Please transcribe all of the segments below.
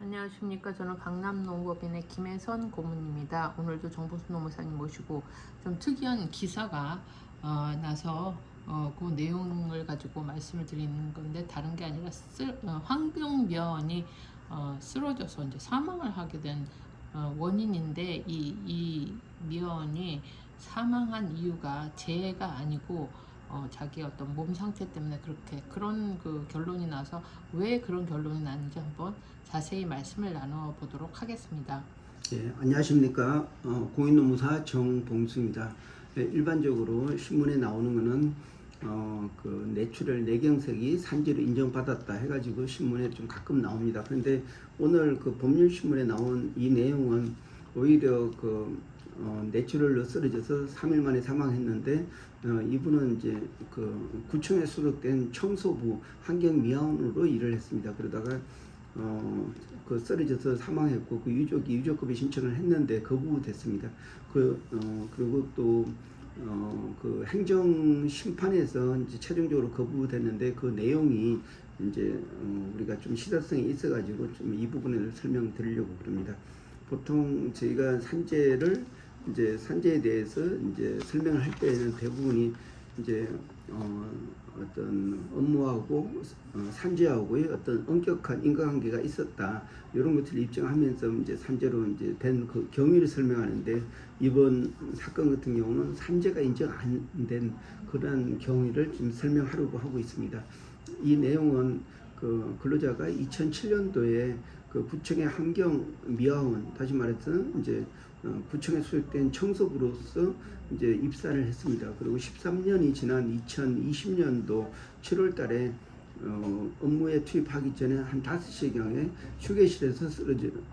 안녕하십니까. 저는 강남농법인의 김혜선 고문입니다. 오늘도 정보수 노무사님 모시고 좀 특이한 기사가 나서 그 내용을 가지고 말씀을 드리는 건데, 다른 게 아니라 황병면이 쓰러져서 이제 사망을 하게 된 원인인데, 이 미연이 사망한 이유가 재해가 아니고 자기 어떤 몸 상태 때문에 그런 그 결론이 나서, 왜 그런 결론이 났는지 한번 자세히 말씀을 나눠보도록 하겠습니다. 예, 안녕하십니까. 공인노무사 정봉수입니다. 예, 일반적으로 신문에 나오는 거는 그 뇌출혈 뇌경색이 산재로 인정받았다 해가지고 신문에 좀 가끔 나옵니다. 그런데 오늘 그 법률신문에 나온 이 내용은 오히려 뇌출혈로 쓰러져서 3일 만에 사망했는데, 이분은 이제 그 구청에 소속된 청소부 환경미화원으로 일을 했습니다. 그러다가 그 쓰러져서 사망했고, 그 유족이 유족급여 신청을 했는데 거부됐습니다. 그리고 또 그 행정 심판에서 이제 최종적으로 거부됐는데, 그 내용이 이제 우리가 좀 시사성이 있어가지고 좀 이 부분을 설명드리려고 그럽니다. 보통 저희가 산재에 대해서 이제 설명을 할 때는 대부분이 이제 어떤 업무하고 산재하고의 어떤 엄격한 인과관계가 있었다, 이런 것들을 입증하면서 이제 산재로 이제 된 그 경위를 설명하는데, 이번 사건 같은 경우는 산재가 인정 안 된 그러한 경위를 지금 설명하려고 하고 있습니다. 이 내용은 그 근로자가 2007년도에 그 구청의 환경미화원, 다시 말해서 이제 구청에 소속된 청소부로서 이제 입사를 했습니다. 그리고 13년이 지난 2020년도 7월 달에 업무에 투입하기 전에 한 5시경에 휴게실에서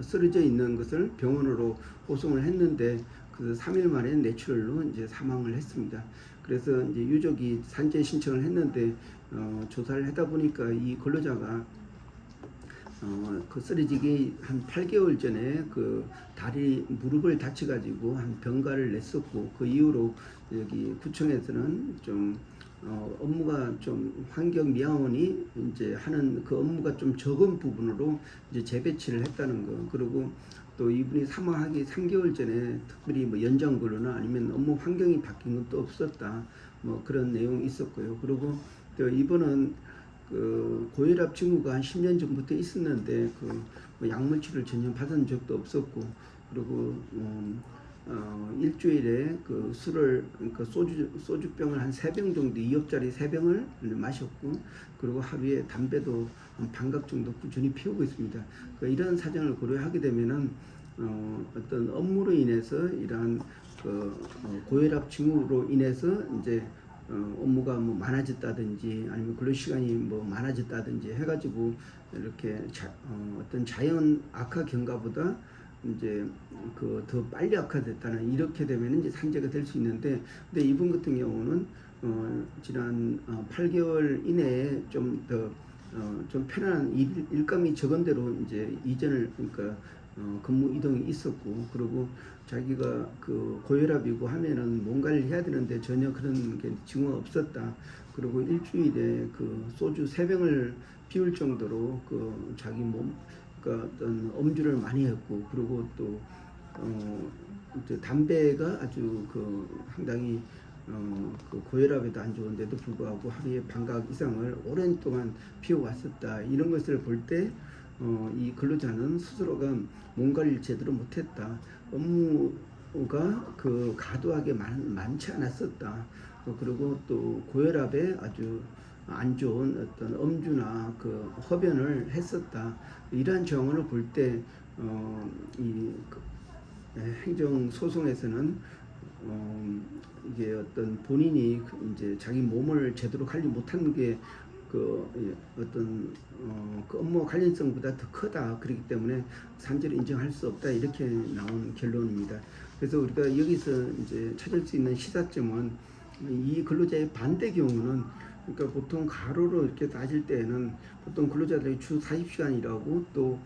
쓰러져 있는 것을 병원으로 호송을 했는데, 그 3일 만에 뇌출혈로 이제 사망을 했습니다. 그래서 이제 유족이 산재 신청을 했는데, 조사를 하다 보니까 이 근로자가 그 쓰러지기 한 8개월 전에 그 다리 무릎을 다쳐가지고 한 병가를 냈었고, 그 이후로 여기 구청에서는 좀 업무가 좀 환경미화원이 이제 하는 그 업무가 좀 적은 부분으로 이제 재배치를 했다는 거. 그리고 또 이분이 사망하기 3개월 전에 특별히 뭐 연장 근로나 아니면 업무 환경이 바뀐 것도 없었다, 뭐 그런 내용이 있었고요. 그리고 또 이번은 그 고혈압 징후가 한 10년 전부터 있었는데, 뭐 약물 치료를 전혀 받은 적도 없었고, 그리고 일주일에 그 술을, 그러니까 소주병을 한 3병 정도, 2업짜리 3병을 마셨고, 그리고 하루에 담배도 한 반갑 정도 꾸준히 피우고 있습니다. 이런 사정을 고려하게 되면은 어떤 업무로 인해서 이러한 고혈압 징후로 인해서 이제 업무가 뭐 많아졌다든지 아니면 근로 시간이 뭐 많아졌다든지 해가지고 이렇게 어떤 자연 악화 경과보다 이제 더 빨리 악화됐다는, 이렇게 되면 이제 산재가 될 수 있는데, 근데 이분 같은 경우는 지난 8개월 이내에 좀 편안한 일감이 적은 대로 이제 이전을, 그러니까 근무 이동이 있었고, 그리고 자기가 그 고혈압이고 하면은 뭔가를 해야 되는데 전혀 그런 게 징후가 없었다. 그리고 일주일에 그 소주 3병을 피울 정도로 그 자기 몸, 그러니까 어떤 음주를 많이 했고, 그리고 또 담배가 아주 상당히 그 고혈압에도 안 좋은데도 불구하고 하루에 반각 이상을 오랜 동안 피워왔었다. 이런 것을 볼 때 이 근로자는 스스로가 뭔가를 제대로 못했다, 업무가 과도하게 많지 않았었다, 그리고 또 고혈압에 아주 안 좋은 어떤 음주나 흡연을 했었다, 이러한 정황을 볼 때 행정 소송에서는 이게 어떤 본인이 이제 자기 몸을 제대로 관리 못하는 게 어떤 업무 관련성보다 더 크다, 그렇기 때문에 산재를 인정할 수 없다, 이렇게 나온 결론입니다. 그래서 우리가 여기서 이제 찾을 수 있는 시사점은, 이 근로자의 반대 경우는, 그러니까 보통 가로로 이렇게 따질 때는 보통 근로자들이 주 40시간 일하고 또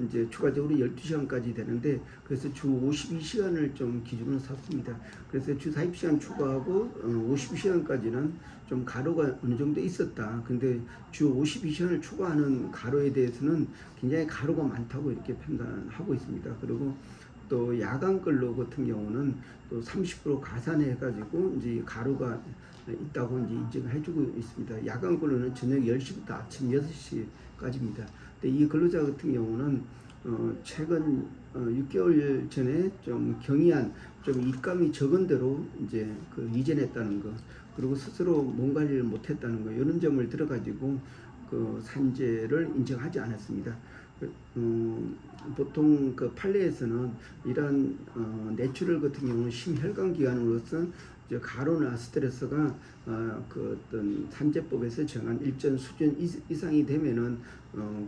이제 추가적으로 12시간까지 되는데 그래서 주 52시간을 좀 기준으로 샀습니다. 그래서 주 40시간 추가하고 52시간까지는 좀 가로가 어느 정도 있었다. 근데 주 52시간을 추가하는 가로에 대해서는 굉장히 가로가 많다고 이렇게 판단하고 있습니다. 그리고 또 야간 근로 같은 경우는 또 30% 가산해 가지고 이제 가로가 있다고 이제 인정을 해주고 있습니다. 야간 근로는 저녁 10시부터 아침 6시까지입니다. 근데 이 근로자 같은 경우는 최근 6개월 전에 좀 경이한 좀 입감이 적은 대로 이제 그 이전했다는 거, 그리고 스스로 몸 관리를 못했다는 거, 이런 점을 들어가지고 그 산재를 인정하지 않았습니다. 보통 그 판례에서는 이러한 뇌출혈 같은 경우는 심혈관 기관으로서 가로나 스트레스가 그 어떤 산재법에서 정한 일정 수준 이상이 되면은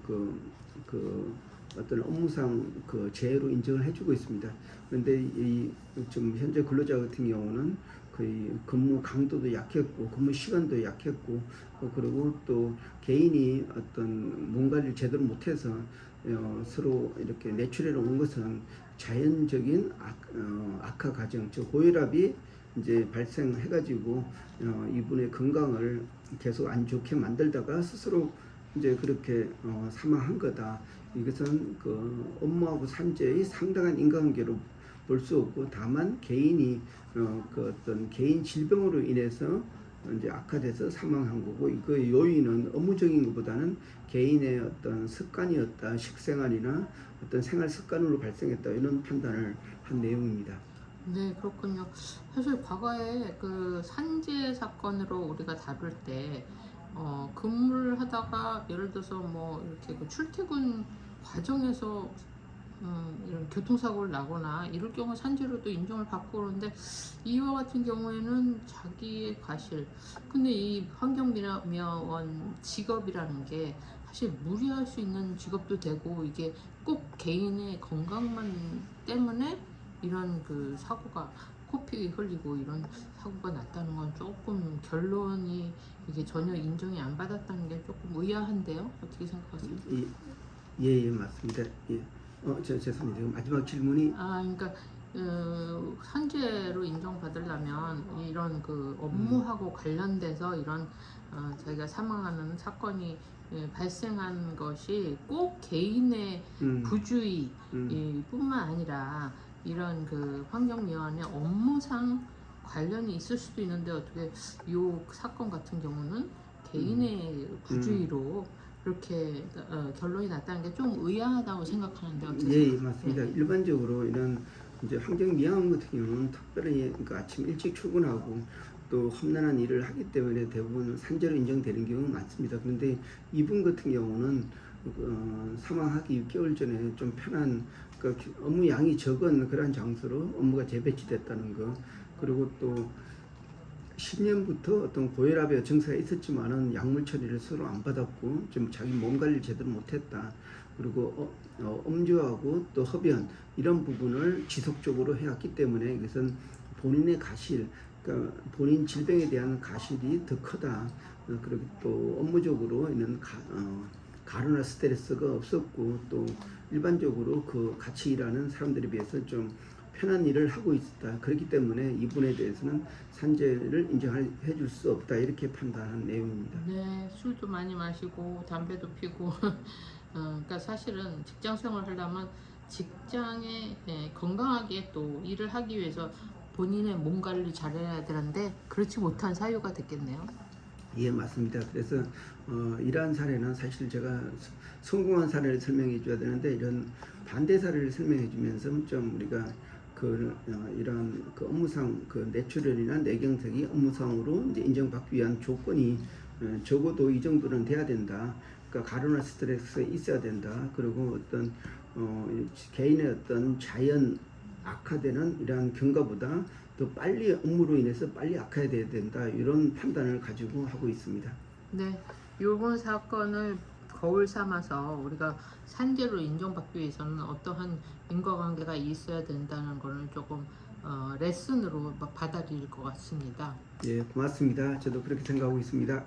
그 어떤 업무상 그 재해로 인정을 해주고 있습니다. 그런데 이 좀 현재 근로자 같은 경우는 거의 근무 강도도 약했고 근무 시간도 약했고 그리고 또 개인이 어떤 몸 관리를 제대로 못해서 서로 이렇게 뇌출혈을 온 것은 자연적인 악화 과정, 즉 고혈압이 이제 발생해가지고 이분의 건강을 계속 안 좋게 만들다가 스스로 이제 그렇게 사망한 거다. 이것은 그 업무하고 산재의 상당한 인과관계로 볼 수 없고, 다만 개인이 그 어떤 개인 질병으로 인해서 이제 악화돼서 사망한 거고, 그 요인은 업무적인 것보다는 개인의 어떤 습관이었다, 식생활이나 어떤 생활 습관으로 발생했다, 이런 판단을 한 내용입니다. 네, 그렇군요. 사실 과거에 그 산재 사건으로 우리가 다룰 때 근무를 하다가 예를 들어서 뭐 이렇게 그 출퇴근 과정에서 이런 교통사고를 나거나 이럴 경우 산재로도 인정을 받고 그러는데, 이와 같은 경우에는 자기의 과실, 근데 이 환경미화원 직업이라는 게 사실 무리할 수 있는 직업도 되고, 이게 꼭 개인의 건강만 때문에 이런 그 사고가 코피 흘리고 이런 사고가 났다는 건 조금 결론이 이게 전혀 인정이 안 받았다는 게 조금 의아한데요. 어떻게 생각하세요? 예, 맞습니다. 예. 죄송합니다. 마지막 질문이 그러니까 산재로 인정받으려면 이런 그 업무하고 관련돼서 이런 자기가 사망하는 사건이 발생한 것이 꼭 개인의 부주의 뿐만 아니라 이런 그 환경미화원의 업무상 관련이 있을 수도 있는데, 어떻게 이 사건 같은 경우는 개인의 부주의로 이렇게 결론이 났다는 게 좀 의아하다고 생각하는데 어떻게 예, 생각하세요? 맞습니다. 네. 일반적으로 이런 이제 환경미화원 같은 경우는 특별히 그러니까 아침 일찍 출근하고 또 험난한 일을 하기 때문에 대부분 산재로 인정되는 경우가 많습니다. 그런데 이분 같은 경우는 사망하기 6개월 전에 좀 편한 업무 양이 적은 그런 장소로 업무가 재배치됐다는 거, 그리고 또 10년부터 어떤 고혈압의 증세가 있었지만은 약물 처리를 서로 안 받았고 좀 자기 몸 관리를 제대로 못했다. 그리고 음주하고 또 흡연 이런 부분을 지속적으로 해왔기 때문에 이것은 본인의 가실, 그러니까 본인 질병에 대한 가실이 더 크다. 그리고 또 업무적으로 있는 가루나 스트레스가 없었고, 또 일반적으로 그 같이 일하는 사람들에 비해서 좀 편한 일을 하고 있다. 그렇기 때문에 이분에 대해서는 산재를 인정해 줄 수 없다. 이렇게 판단한 내용입니다. 네, 술도 많이 마시고 담배도 피고 그러니까 사실은 직장 생활을 하려면 직장에 건강하게 또 일을 하기 위해서 본인의 몸 관리 잘해야 되는데 그렇지 못한 사유가 됐겠네요. 예, 맞습니다. 그래서 이러한 사례는 사실 제가 성공한 사례를 설명해 줘야 되는데, 이런 반대 사례를 설명해 주면서 좀 우리가 이런 그 업무상 그 뇌출혈이나 뇌경색이 업무상으로 이제 인정받기 위한 조건이 적어도 이 정도는 돼야 된다. 그러니까 가루나 스트레스가 있어야 된다. 그리고 어떤 개인의 어떤 자연 악화되는 이러한 경과보다 더 빨리 업무로 인해서 빨리 악화돼야 된다. 이런 판단을 가지고 하고 있습니다. 네, 이번 사건을 거울 삼아서 우리가 산재로 인정받기 위해서는 어떠한 인과관계가 있어야 된다는 거는 조금 레슨으로 받아들일 것 같습니다. 예, 고맙습니다. 저도 그렇게 생각하고 있습니다.